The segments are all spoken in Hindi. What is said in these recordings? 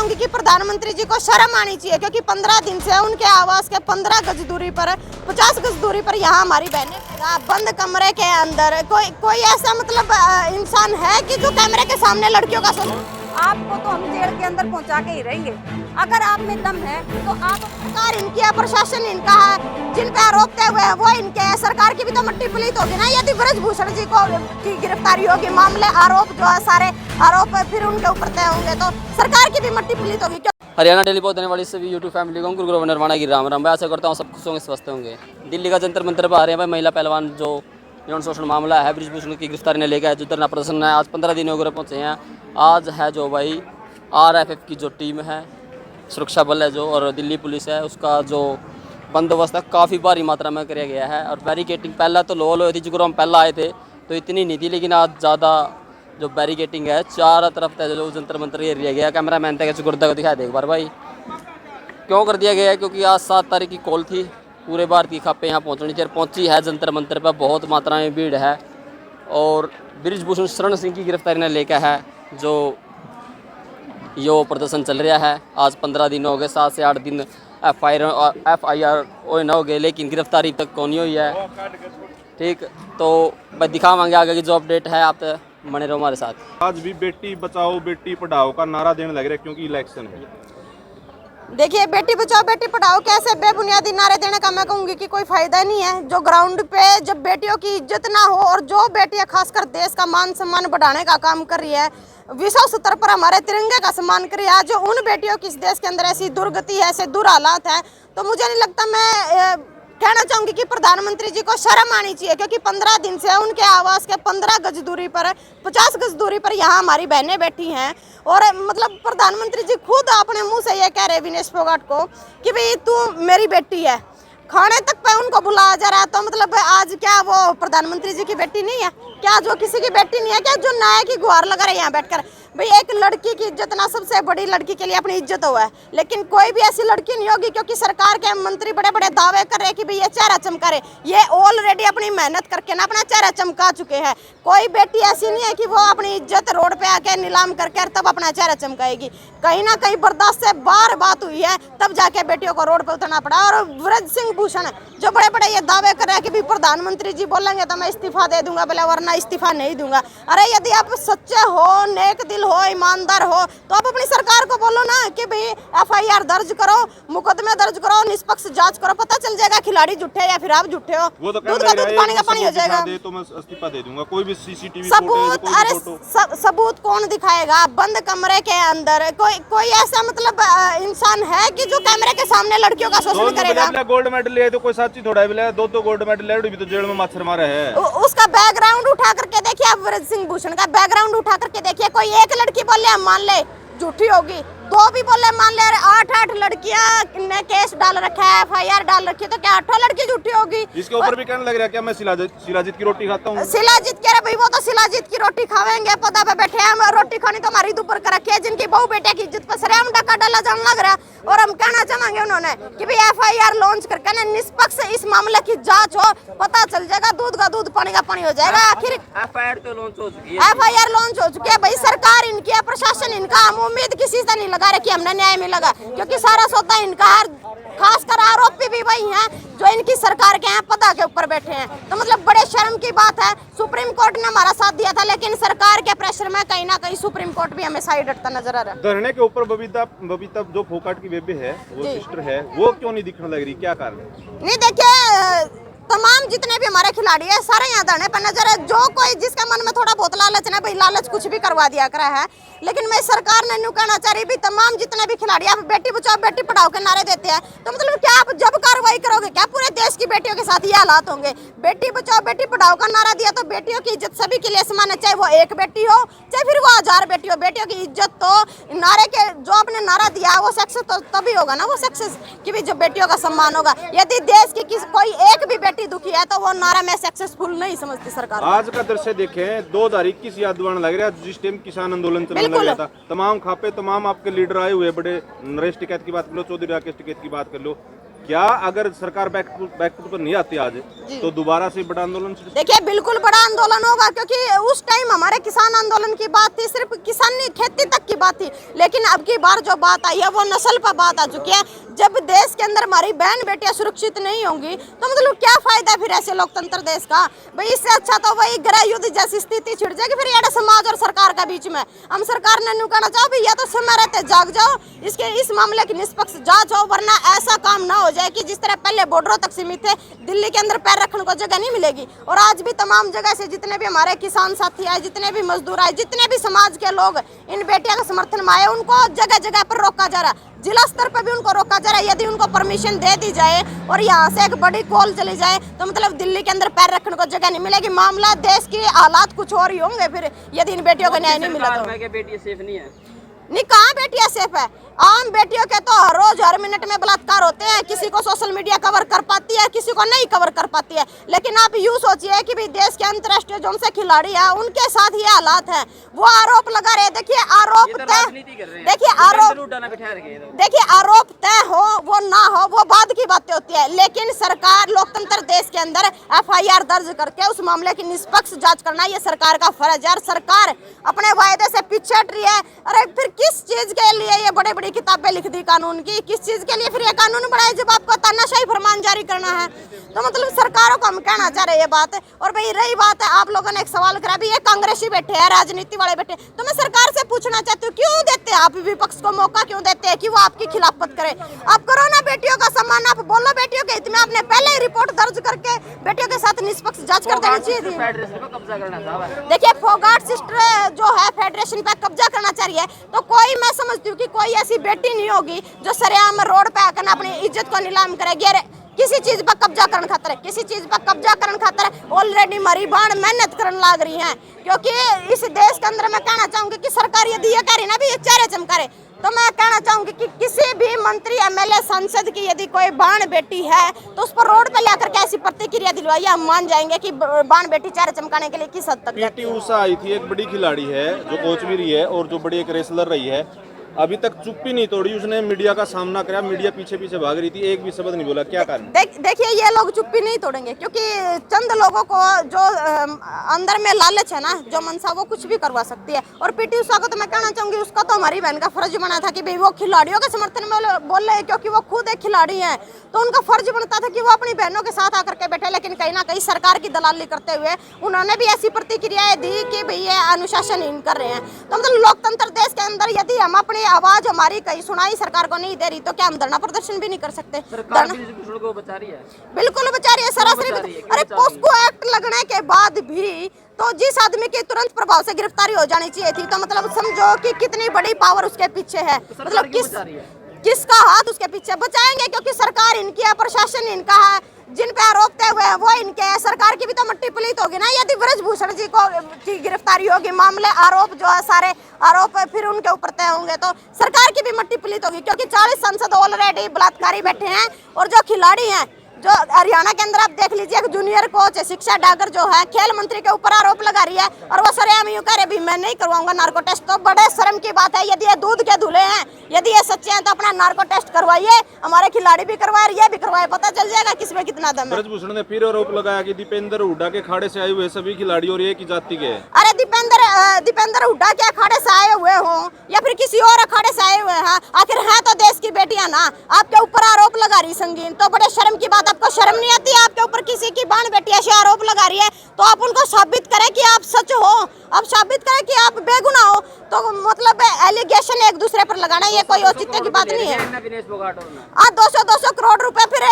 चाहूंगी कि प्रधानमंत्री जी को शर्म आनी चाहिए, क्योंकि 15 दिन से उनके आवास के 15 गज दूरी पर, 50 गज दूरी पर यहाँ हमारी बहनें बंद कमरे के अंदर कोई ऐसा मतलब इंसान है कि जो कैमरे के सामने लड़कियों का आपको तो हम जेल के अंदर पहुंचा के ही रहेंगे। अगर आप में दम है तो आप, सरकार इनकी है, प्रशासन इनका है, जिन पे आरोप तय हुए हैं वो इनके हैं। सरकार की भी तो मट्टी पलीत होगी ना यदि ब्रजभूषण जी को की गिरफ्तारी होगी, मामले आरोप जो है सारे आरोप फिर उनके ऊपर तय होंगे तो सरकार की भी मट्टी पलीत होगी। हरियाणा डेली पहुंचने देने वाली सभी यूट्यूब फैमिली को गुरु निर्माणा की राम राम। मैं आशा करता हूँ सब खुश होंगे, स्वस्थ होंगे। दिल्ली का जंतर मंतर पर आ रहे हैं भाई महिला पहलवान, जो यौन शोषण मामला है ब्रजभूषण की गिरफ्तारी ने लेकर जो धरना प्रदर्शन है, आज 15 दिन हो गए पहुँचे हैं। आज है जो भाई RFF की जो टीम है, सुरक्षा बल है जो, और दिल्ली पुलिस है, उसका जो बंदोबस्त है काफ़ी भारी मात्रा में किया गया है। और बैरिकेटिंग पहले तो लो थी, जो हम पहले आए थे तो इतनी नहीं थी, लेकिन आज ज़्यादा जो बैरिकेटिंग है चारों तरफ तक जो जंतर मंतर एरिया गया। कैमरा मैन तक गुर्दा को दिखाया दे एक बार भाई, क्यों कर दिया गया है? क्योंकि आज 7 तारीख की कॉल थी, पूरे भारत की खपें यहाँ पहुँचनी चाहिए, पहुँची है जंतर मंतर पर, बहुत मात्रा में भीड़ है। और ब्रजभूषण शरण सिंह की गिरफ्तारी ने लेकर है जो यो प्रदर्शन चल रहा है। आज 15 दिन हो गए, 7 से 8 दिन FIR हो गए, लेकिन गिरफ्तारी तक कौन हुई है। ठीक, तो मैं दिखावांगे आगे की जो अपडेट है, आप बने रहो हमारे साथ। आज भी बेटी बचाओ बेटी पढ़ाओ का नारा देने लग रहे हैं क्योंकि इलेक्शन है। देखिए, बेटी बचाओ बेटी पढ़ाओ कैसे बेबुनियादी नारे देने का मैं कहूँगी कि कोई फायदा नहीं है। जो ग्राउंड पे जब बेटियों की इज्जत ना हो, और जो बेटियां खासकर देश का मान सम्मान बढ़ाने का काम कर रही है, विश्व स्तर पर हमारे तिरंगे का सम्मान कर रही है, आज जो उन बेटियों की इस देश के अंदर ऐसी दुर्गति है, ऐसे दुर हालात है, तो मुझे नहीं लगता, मैं कहना चाहूंगी कि प्रधानमंत्री जी को शर्म आनी चाहिए, क्योंकि 15 दिन से उनके आवास के 15 गज दूरी पर, 50 गज दूरी पर यहाँ हमारी बहनें बैठी हैं। और मतलब प्रधानमंत्री जी खुद अपने मुंह से ये कह रहे विनेश फोगाट को कि भाई तू मेरी बेटी है, खाने तक पे उनको बुलाया जा रहा है। तो मतलब आज क्या वो प्रधानमंत्री जी की बेटी नहीं है क्या? जो किसी की बेटी नहीं है क्या, जो न्याय की गुहार लगा रहे हैं यहाँ बैठकर? भाई एक लड़की की इज्जत ना सबसे बड़ी लड़की के लिए अपनी इज्जत हुआ है, लेकिन कोई भी ऐसी लड़की नहीं होगी, क्योंकि सरकार के मंत्री बड़े बड़े दावे कर रहे हैं कि भाई ये चेहरा चमका रहे, ये ऑलरेडी अपनी मेहनत करके ना अपना चेहरा चमका चुके हैं। कोई बेटी ऐसी नहीं है कि वो अपनी इज्जत रोड पे आके नीलाम करके तब अपना चेहरा चमकाएगी। कहीं ना कहीं बर्दाश्त से बाहर बात हुई है, तब जाके बेटियों को रोड पे उतरना पड़ा। और ब्रजभूषण जो बड़े बड़े ये दावे कर रहे हैं कि भाई प्रधानमंत्री जी बोलेंगे तो मैं इस्तीफा दे दूंगा, बोले वरना इस्तीफा नहीं दूंगा। अरे यदि आप सच्चे हो, नेक दिल हो, ईमानदार हो, तो आप अपनी सरकार को बोलो ना कि भाई FIR दर्ज करो, मुकदमे दर्ज करो, निष्पक्ष जांच करो, पता चल जाएगा खिलाड़ी झूठे या फिर आप झूठे हो। वो तो दूध का दूध पानी का पानी हो जाएगा। तो मैं इस्तीफा दे दूंगा। कोई भी CCTV सबूत, अरे सबूत कौन दिखाएगा? बंद कमरे के अंदर कोई ऐसा मतलब इंसान है कि जो कैमरे के सामने लड़कियों का शोषण करेगा? गोल्ड मेडल लिया तो कोई साची थोड़ा है, 2 गोल्ड मेडल ले भी तो जेल में माछर मारे है। उसका बैकग्राउंड उठा करके देखिए, आप ब्रजभूषण का बैकग्राउंड उठा करके देखिए। कोई एक लड़की बोले हम मान ले झूठी होगी, 2 भी बोले मान ले, 8 लड़कियां ने केस डाल रखा है, FIR डाल रखी है, तो क्या 8 लड़की झूठी होगी? इसके ऊपर भी कहने लग रहा है क्या मैं शिलाजीत की रोटी खाता हूँ? शिलाजीत कह रहे भाई वो तो शिलाजीत की रोटी खावेंगे, पदा पे बैठे हैं, रोटी खानी तो हमारी ऊपर कर रखी है, जिनकी बहू बेटे की इज्जत पर सरेआम डाका डाला जाने लग रहा है। और हम कहना चाहेंगे उन्होंने कि भाई FIR लॉन्च करके ना निष्पक्ष इस मामले की जांच हो, पता चल जाएगा, दूध का दूध पानी का पानी हो जाएगा। आखिर FIR तो लॉन्च हो चुकी है, FIR लॉन्च हो चुकी है भाई, सरकार इनकी है, प्रशासन इनका, हम उम्मीद किसी से नहीं लगा रखी हमने न्याय मिलेगा, क्योंकि सारा सौदा इनका है। खासकर आरोपी भी वही हैं जो इनकी सरकार के हैं, पदा के ऊपर बैठे हैं। तो मतलब बड़े शर्म की बात है। सुप्रीम कोर्ट ने हमारा साथ दिया था, लेकिन सरकार के प्रेशर में कहीं ना कहीं सुप्रीम कोर्ट भी हमें साइड हटता नजर आ रहा है। धरने के ऊपर बबीता जो फोगाट की बेबी है, वो सिस्टर है, वो क्यों नहीं दिखने लग रही, क्या कारण? नहीं देखिए, तमाम जितने भी हमारे खिलाड़ी है सारे यहाँ धरने पर नजर है। जो कोई जिसके मन में थोड़ा बहुत लालच है भाई, लालच कुछ भी करवा दिया करा है। लेकिन मैं सरकार ने न्यू कहना चाह रही भी, तमाम जितने भी खिलाड़ी आप बेटी बचाओ बेटी पढ़ाओ के नारे देते हैं, तो मतलब क्या आप जब कार्रवाई करोगे क्या पूरे देश की बेटियों के साथ ये हालात होंगे? बेटी बचाओ बेटी पढ़ाओ का नारा दिया तो बेटियों की इज्जत सभी के लिए समान है, चाहे वो एक बेटी हो चाहे फिर वो 1000 बेटी हो। बेटियों की इज्जत तो नारे के जो आपने नारा दिया वो सक्सेस तो तभी होगा ना, वो सक्सेस कि भी जो बेटियों का सम्मान होगा। यदि देश की कोई एक भी बेटी दुखी है तो वो नारा मैं सक्सेसफुल नहीं समझती सरकार। आज का दृश्य देखें, 2021 याद दिलाने लग रहा है, जिस टाइम किसान आंदोलन चलने लगा था, तमाम खापे, तमाम आपके लीडर आए हुए, बड़े नरेश टिकैत की बात कर लो, चौधरी राकेश टिकैत की बात कर लो, क्या अगर सरकार बैकफुट पर नहीं आती आज तो दोबारा से बड़ा आंदोलन देखिए बिल्कुल बड़ा आंदोलन होगा, क्योंकि उस टाइम हमारे किसान आंदोलन की बात थी, सिर्फ किसानी खेती तक की बात थी। लेकिन अब की बार जो बात आई है वो नस्ल पर बात आ चुकी है। जब देश के अंदर हमारी बहन बेटियां सुरक्षित नहीं होंगी तो मतलब क्या फायदा फिर ऐसे लोकतंत्र देश का। भाई इससे अच्छा तो वही गृह युद्ध जैसी स्थिति छिड़ जाएगी फिर ये समाज और सरकार का बीच में। हम सरकार ने न्यू कहना चाहो भैया तो समय रहते जाग जाओ, इस मामले की निष्पक्ष जांच हो, वरना ऐसा काम ना हो जाए कि जिस तरह पहले बॉर्डरों तक सीमित थे, दिल्ली के अंदर पैर रखने को जगह नहीं मिलेगी। और आज भी तमाम जगह से जितने भी हमारे किसान साथी आए, जितने भी मजदूर आए, जितने भी समाज के लोग इन बेटियों के समर्थन में आए, उनको जगह जगह पर रोका जा रहा, जिला स्तर पर भी उनको रोका जा रहा है। यदि उनको परमिशन दे दी जाए और यहाँ से एक बड़ी कॉल चली जाए तो मतलब दिल्ली के अंदर पैर रखने को जगह नहीं मिलेगी। मामला देश के हालात कुछ और ही होंगे फिर यदि इन बेटियों को न्याय नहीं मिला तो। बेटी सेफ नहीं है, नहीं कहाँ बेटियां सेफ है। आम बेटियों के तो हर रोज हर मिनट में बलात्कार होते हैं, किसी को सोशल मीडिया कवर कर पाती है, किसी को नहीं कवर कर पाती है। लेकिन आप यूँ सोचिए कि भी देश के अंतर्राष्ट्रीय जो से खिलाड़ी है उनके साथ ये हालात है, वो आरोप लगा रहे। देखिए आरोप तय, देखिए आरोप तय हो वो ना हो वो बाद की बातें होती है, लेकिन सरकार लोकतंत्र देश के अंदर FIR दर्ज करके उस मामले की निष्पक्ष जाँच करना ये सरकार का फर्ज है। और सरकार अपने वायदे से पीछे हट रही है। अरे फिर किस चीज के लिए ये बड़े बड़ी किताबें लिख दी कानून की, किस चीज के लिए फिर ये कानून बनाए जब आपको तानाशाही फरमान जारी करना है। तो मतलब सरकारों को हम कहना चाह रहे हैं ये बात। और भाई रही बात है, आप लोगों ने एक सवाल करा भी ये कांग्रेसी बैठे हैं, राजनीति वाले बैठे, तो मैं सरकार से पूछना चाहती हूँ क्यों देते हैं आप विपक्ष को मौका, क्यों देते हैं कि वो आपकी खिलाफत करे। आप करो ना बेटियों का सम्मान, आप बोलो बेटियों के हित में, आपने पहले ही रिपोर्ट दर्ज करके बेटियों के साथ निष्पक्ष जांच कर देनी चाहिए थी। देखिए फोगाट सिस्टर जो है फेडरेशन पे कब्जा करना चाह रही है, तो कोई मैं समझती हूँ कि कोई ऐसी बेटी नहीं होगी जो सरेआम रोड पे आकर अपनी इज्जत को नीलाम करेगी। अरे किसी चीज पर कब्जा करने खातर है, किसी चीज पर कब्जा करने खातर ऑलरेडी मरी बाण मेहनत करने लग रही हैं। क्योंकि इस देश के अंदर मैं कहना चाहूंगी कि सरकार यदि ये कह रही ना भी ये चेहरे चमका रहे, तो मैं कहना चाहूंगी कि किसी भी मंत्री MLA सांसद की यदि कोई बाण बेटी है तो उस पर रोड पे लेकर के ऐसी प्रतिक्रिया दिलवाइए, हम मान जाएंगे कि बाण बेटी चेहरे चमकाने के लिए किस हद तक। PT उषा आई थी, एक बड़ी खिलाड़ी है जो कोच भी रही है और जो बड़ी एक रेसलर रही है, अभी तक चुप्पी नहीं तोड़ी, उसने मीडिया का सामना करा, मीडिया पीछे पीछे भाग रही थी, एक भी शब्द नहीं बोला, क्या कारण? देखिए ये लोग चुप्पी नहीं तोड़ेंगे क्योंकि चंद लोगों को जो अंदर में लालच है ना, जो मनसा वो कुछ भी करवा सकती है। और PT उषा को तो मैं कहना चाहूंगी उसका तो हमारी बहन का फर्ज बना था कि भाई वो खिलाड़ियों के समर्थन में बोल रहे हैं, क्योंकि वो खुद एक खिलाड़ी है, तो उनका फर्ज बनता था कि वो अपनी बहनों के साथ आकर के बैठे। लेकिन कहीं ना कहीं सरकार की दलाली करते हुए उन्होंने भी ऐसी प्रतिक्रियाएं दी कि भाई ये अनुशासनहीन कर रहे हैं। तो मतलब लोकतंत्र देश के अंदर यदि हम अपनी आवाज हमारी कहीं सुनाई सरकार को नहीं दे रही तो क्या हम धरना प्रदर्शन भी नहीं कर सकते? को बचा रही है, बिल्कुल बचा रही है सरासरी। अरे पोस्को एक्ट लगने के बाद भी तो जिस आदमी की तुरंत प्रभाव से गिरफ्तारी हो जानी चाहिए थी, तो मतलब समझो कि कितनी बड़ी पावर उसके पीछे है। मतलब किसका हाथ उसके पीछे बचाएंगे, क्योंकि सरकार इनकी है, प्रशासन इनका है, जिन पे आरोप तय हुए हैं वो इनके हैं। सरकार की भी तो मट्टी पलीत होगी ना यदि ब्रजभूषण जी को की गिरफ्तारी होगी, मामले आरोप जो है सारे आरोप फिर उनके ऊपर तय होंगे तो सरकार की भी मट्टी पलीत होगी। क्योंकि 40 सांसद ऑलरेडी बलात्कारी बैठे हैं और जो खिलाड़ी हैं, जो हरियाणा के अंदर आप देख लीजिए एक जूनियर कोच शिक्षा डागर जो है खेल मंत्री के ऊपर आरोप लगा रही है और वो सरेआम यूं कह रहे भी मैं नहीं करवाऊंगा नार्को टेस्ट। तो बड़े शर्म की बात है, यदि ये दूध के धुले हैं, यदि ये सच्चे हैं तो अपना नार्को टेस्ट करवाइए, हमारे खिलाड़ी भी करवाए ये भी करवाए, पता चल जाएगा किसमें कितना दम है। ब्रजभूषण ने फिर आरोप लगाया कि दीपेंद्र हुड्डा के अखाड़े से आए हुए सभी खिलाड़ी और एक ही जाति के। अरे दीपेंद्र हुड्डा के अखाड़े से आए हुए हों या फिर किसी और अखाड़े से आए हुए हैं, आखिर है तो देश की बेटियां ना। आपके ऊपर आरोप लगा रही संगीन, तो बड़े शर्म की बात, आपको शर्म नहीं आती? आपके ऊपर किसी की बाण बेटी ऐसे आरोप लगा रही है तो आप उनको साबित करें कि आप सच हो, आप साबित करें कि आप बेगुनाह हो। तो मतलब एलिगेशन एक दूसरे पर लगाना ये कोई औचित्य की बात नहीं है। 200 करोड़ रुपए, फिर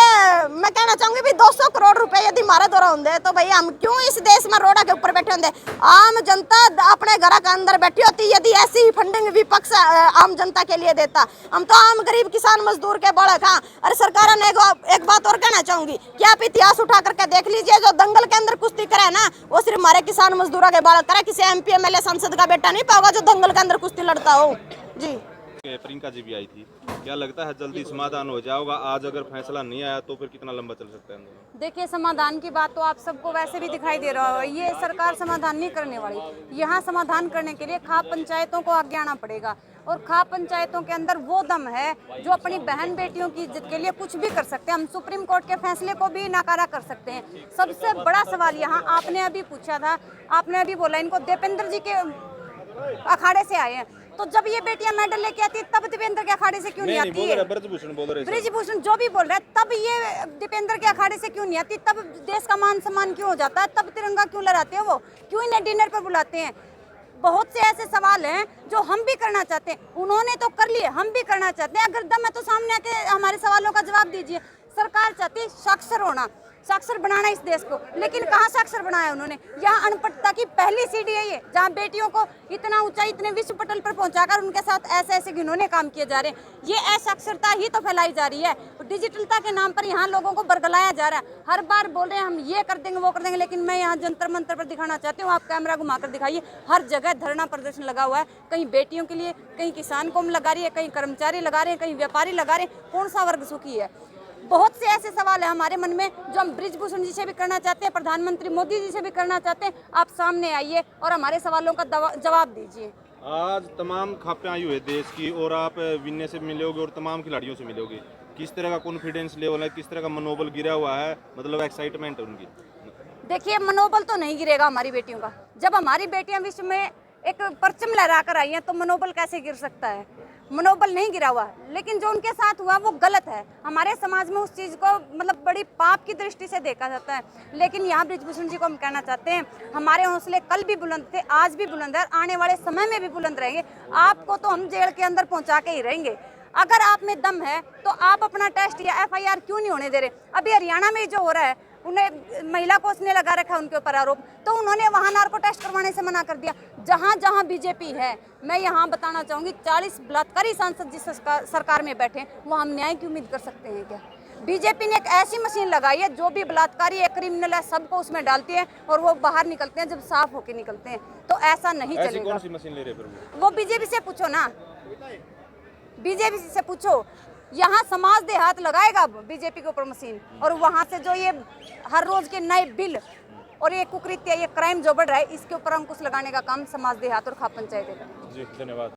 मैं कहना चाहूंगी भी 200 करोड़ रुपए यदि मारे दौरा होंगे तो भाई हम क्यों इस देश में रोड़ा के ऊपर बैठे होंगे? आम जनता अपने घर के अंदर बैठी होती यदि ऐसी फंडिंग विपक्ष आम जनता के लिए देता। हम तो आम गरीब किसान मजदूर के बालक हैं। अरे सरकार ने एक बात और कहना चाहूंगी कि आप इतिहास उठा करके देख लीजिए, जो दंगल के अंदर कुश्ती करे ना वो सिर्फ हमारे किसान मजदूरों के बालक करे, किसी MP MLA सांसद का बेटा नहीं पाओगा जो दंगल के अंदर कुश्ती लड़ता हो। जी प्रियंका जी भी आई थी, क्या लगता है जल्दी समाधान हो जाएगा? आज अगर फैसला नहीं आया तो फिर कितना लंबा चल सकता है आंदोलन? देखिए समाधान की बात तो आप सबको वैसे भी दिखाई दे रहा है, ये सरकार समाधान नहीं करने वाली। यहाँ समाधान करने के लिए खाप पंचायतों को आगे आना पड़ेगा। और खाप पंचायतों के अंदर वो दम है जो अपनी बहन बेटियों की इज्जत के लिए कुछ भी कर सकते हैं। हम सुप्रीम कोर्ट के फैसले को भी नकारा कर सकते हैं। सबसे बड़ा सवाल यहाँ आपने अभी पूछा था, आपने अभी बोला इनको दीपेंद्र जी के अखाड़े से आए हैं, तो जब ये बेटियां मेडल लेके आती है तब दीपेंद्र के अखाड़े से क्यों नहीं आती है? ब्रजभूषण बोल रहे, ब्रिजभूषण जो भी बोल रहा है, तब ये दीपेंद्र के अखाड़े से क्यों नहीं आती? तब देश का मान सम्मान क्यों हो जाता है? तब तिरंगा क्यों लहराते हैं वो? क्यों इन्हें डिनर पर बुलाते हैं? बहुत से ऐसे सवाल हैं जो हम भी करना चाहते हैं, उन्होंने तो कर लिए, हम भी करना चाहते हैं। अगर दम है तो सामने आके हमारे सवालों का जवाब दीजिए। सरकार चाहती है साक्षर होना, साक्षर बनाना इस देश को, लेकिन कहाँ साक्षर बनाया उन्होंने? यहाँ अनपढ़ता की पहली सीढ़ी है ये, जहाँ बेटियों को इतना ऊंचाई, इतने विश्व पटल पर पहुंचाकर उनके साथ ऐसे ऐसे घिनौने काम किए जा रहे हैं। ये असाक्षरता ही तो फैलाई जा रही है। डिजिटलता के नाम पर यहाँ लोगों को बरगलाया जा रहा है। हर बार बोल रहे हैं हम ये कर देंगे वो कर देंगे, लेकिन मैं यहाँ जंतर मंतर पर दिखाना चाहती हूँ। आप कैमरा घुमाकर दिखाइए, हर जगह धरना प्रदर्शन लगा हुआ है। कहीं बेटियों के लिए, कहीं किसान कौम लगा रही है, कहीं कर्मचारी लगा रहे हैं, कहीं व्यापारी लगा रहे हैं। कौन सा वर्ग सुखी है? बहुत से ऐसे सवाल है हमारे मन में जो हम ब्रिजभूषण जी से भी करना चाहते हैं, प्रधानमंत्री मोदी जी से भी करना चाहते हैं। आप सामने आइए और हमारे सवालों का जवाब दीजिए। आज तमाम खापें आई हुई है देश की, और आप विनय से मिलोगे और तमाम खिलाड़ियों से मिलोगे। किस तरह का कॉन्फिडेंस लेवल है, किस तरह का मनोबल गिरा हुआ है, मतलब एक्साइटमेंट है उनकी? देखिए, मनोबल तो नहीं गिरेगा हमारी बेटियों का। जब हमारी बेटियां विश्व में एक परचम लहरा कर आई हैं तो मनोबल कैसे गिर सकता है? मनोबल नहीं गिरा हुआ, लेकिन जो उनके साथ हुआ वो गलत है। हमारे समाज में उस चीज़ को मतलब बड़ी पाप की दृष्टि से देखा जाता है। लेकिन यहाँ ब्रिजभूषण जी को हम कहना चाहते हैं, हमारे हौसले कल भी बुलंद थे, आज भी बुलंद है, आने वाले समय में भी बुलंद रहेंगे। आपको तो हम जेल के अंदर पहुँचा के ही रहेंगे। अगर आप में दम है तो आप अपना टेस्ट या FIR क्यों नहीं होने दे रहे? अभी हरियाणा में जो हो रहा है, उन्हें महिला को उसने लगा रखा उनके ऊपर आरोप, तो उन्होंने वहाँ नार्को टेस्ट करवाने से मना कर दिया। जहाँ जहाँ बीजेपी है, मैं यहाँ बताना चाहूँगी, 40 बलात्कारी सांसद जिस सरकार में बैठे वो हम न्याय की उम्मीद कर सकते हैं क्या? बीजेपी ने एक ऐसी मशीन लगाई है, जो भी बलात्कारी है, क्रिमिनल है, सबको उसमें डालती है और वो बाहर निकलते हैं जब साफ होके निकलते हैं। तो ऐसा नहीं चलेगा। कौन सी मशीन ले रहे हैं? वो बीजेपी से पूछो ना, बीजेपी से पूछो। यहाँ समाज दे हाथ लगाएगा बीजेपी के ऊपर मशीन, और वहाँ से जो ये हर रोज के नए बिल और ये कुकृत्य, ये क्राइम जो बढ़ रहा है, इसके ऊपर अंकुश लगाने का काम समाज दे हाथ और खाप पंचायत करें। जी, धन्यवाद।